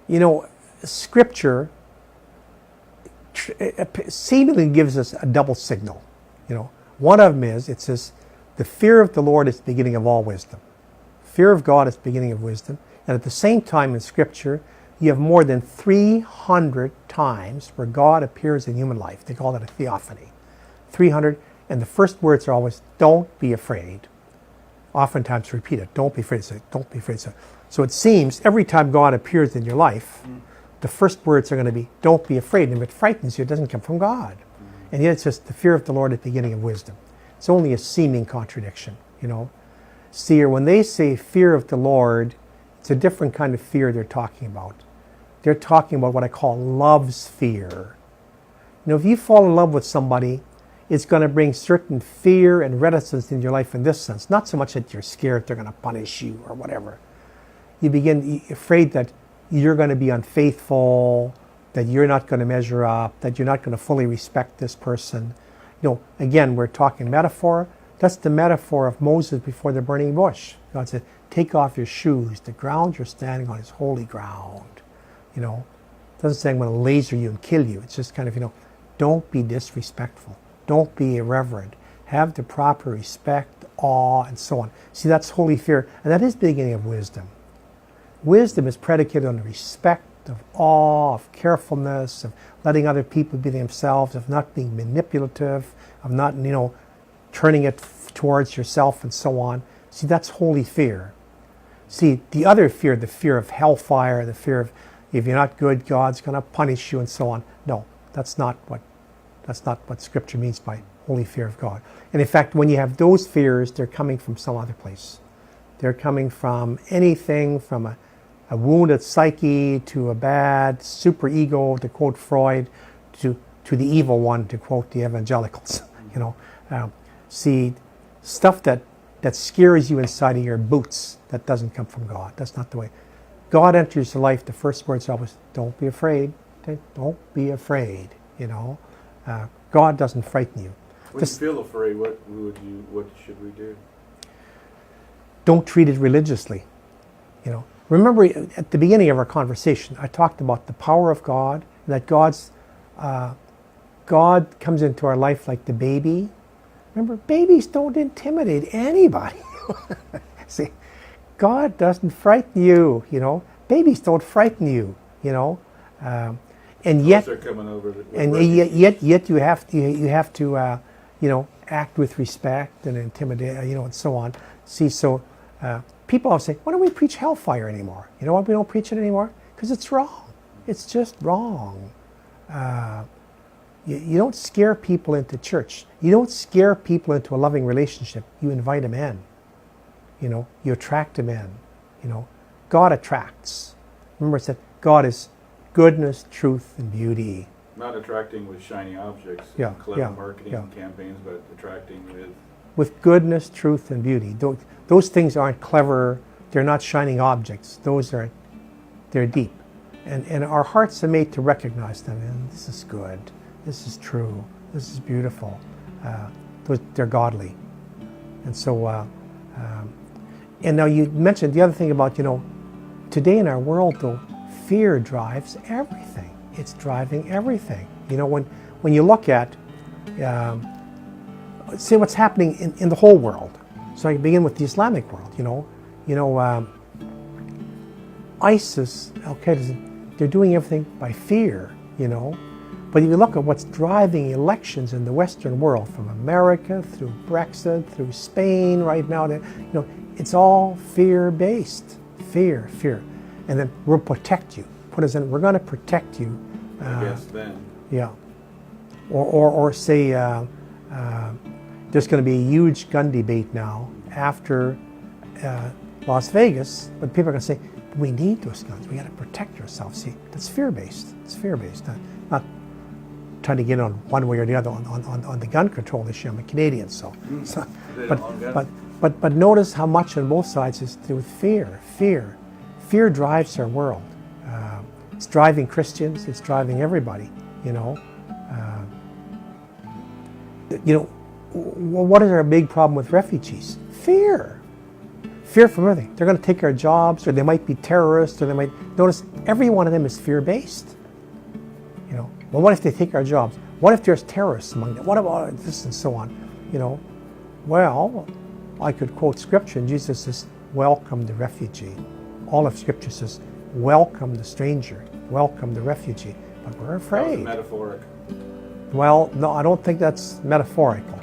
You know, Scripture seemingly gives us a double signal. You know, one of them is, it says, the fear of the Lord is the beginning of all wisdom. Fear of God is the beginning of wisdom. And at the same time in Scripture, you have more than 300 times where God appears in human life. They call it a theophany. 300, and the first words are always, don't be afraid. Oftentimes repeat it, don't be afraid. Say, don't be afraid. So it seems every time God appears in your life, the first words are going to be, don't be afraid. And if it frightens you, it doesn't come from God. And yet it's just the fear of the Lord at the beginning of wisdom. It's only a seeming contradiction, you know. See, or when they say fear of the Lord, it's a different kind of fear they're talking about. They're talking about what I call love's fear. You know, if you fall in love with somebody, it's going to bring certain fear and reticence in your life in this sense. Not so much that you're scared they're going to punish you or whatever. You begin afraid that you're going to be unfaithful, that you're not going to measure up, that you're not going to fully respect this person. You know, again, we're talking metaphor. That's the metaphor of Moses before the burning bush. God said, take off your shoes. The ground you're standing on is holy ground. You know, it doesn't say I'm going to laser you and kill you. It's just kind of, you know, don't be disrespectful. Don't be irreverent. Have the proper respect, awe, and so on. See, that's holy fear, and that is the beginning of wisdom. Wisdom is predicated on the respect, of awe, of carefulness, of letting other people be themselves, of not being manipulative, of not, you know, turning it towards yourself and so on. See, that's holy fear. See, the other fear, the fear of hellfire, the fear of if you're not good, God's going to punish you and so on. No, that's not what Scripture means by holy fear of God. And in fact, when you have those fears, they're coming from some other place. They're coming from anything from a wounded psyche to a bad superego, to quote Freud, to the evil one, to quote the evangelicals. You know, see, stuff that scares you inside of your boots, that doesn't come from God. That's not the way. God enters your life, the first words are always, don't be afraid. Okay? Don't be afraid, you know. God doesn't frighten you. When you feel afraid, what should we do? Don't treat it religiously. You know, remember at the beginning of our conversation, I talked about the power of God, and that God comes into our life like the baby. Remember, babies don't intimidate anybody. See, God doesn't frighten you. You know, babies don't frighten you. You know. And yet, yet you have to you know, act with respect and intimidate, you know, and so on. See, so people always say, why don't we preach hellfire anymore? You know why we don't preach it anymore? Because it's wrong. It's just wrong. You don't scare people into church. You don't scare people into a loving relationship. You invite them in. You know, you attract them in. You know, God attracts. Remember, I said God is goodness, truth, and beauty. Not attracting with shiny objects, clever marketing campaigns, but attracting with goodness, truth, and beauty. Those things aren't clever. They're not shining objects. They're deep, and our hearts are made to recognize them. And this is good. This is true. This is beautiful. They're godly, and so. And now you mentioned the other thing about, you know, today in our world though, fear drives everything. It's driving everything. You know, when you look at, see what's happening in the whole world. So I begin with the Islamic world. You know, ISIS, Al-Qaeda, they're doing everything by fear. You know, but if you look at what's driving elections in the Western world, from America through Brexit, through Spain right now, you know, it's all fear-based. Fear. And then we'll protect you. Put us in. We're going to protect you. I guess then. Yeah. Or say there's going to be a huge gun debate now after Las Vegas, but people are going to say we need those guns. We got to protect ourselves. See, that's fear-based. It's fear-based. Not trying to get on one way or the other on the gun control issue. I'm a Canadian, but notice how much on both sides is to do with fear. Fear drives our world. It's driving Christians. It's driving everybody. You know. What is our big problem with refugees? Fear. Fear from everything. They're going to take our jobs, or they might be terrorists, or they might... Notice, every one of them is fear-based. You know, well, what if they take our jobs? What if there's terrorists among them? What about this and so on? You know, well, I could quote Scripture, and Jesus says, welcome the refugee. All of Scripture says, welcome the stranger, welcome the refugee. But we're afraid. That was metaphoric. Well, no, I don't think that's metaphorical.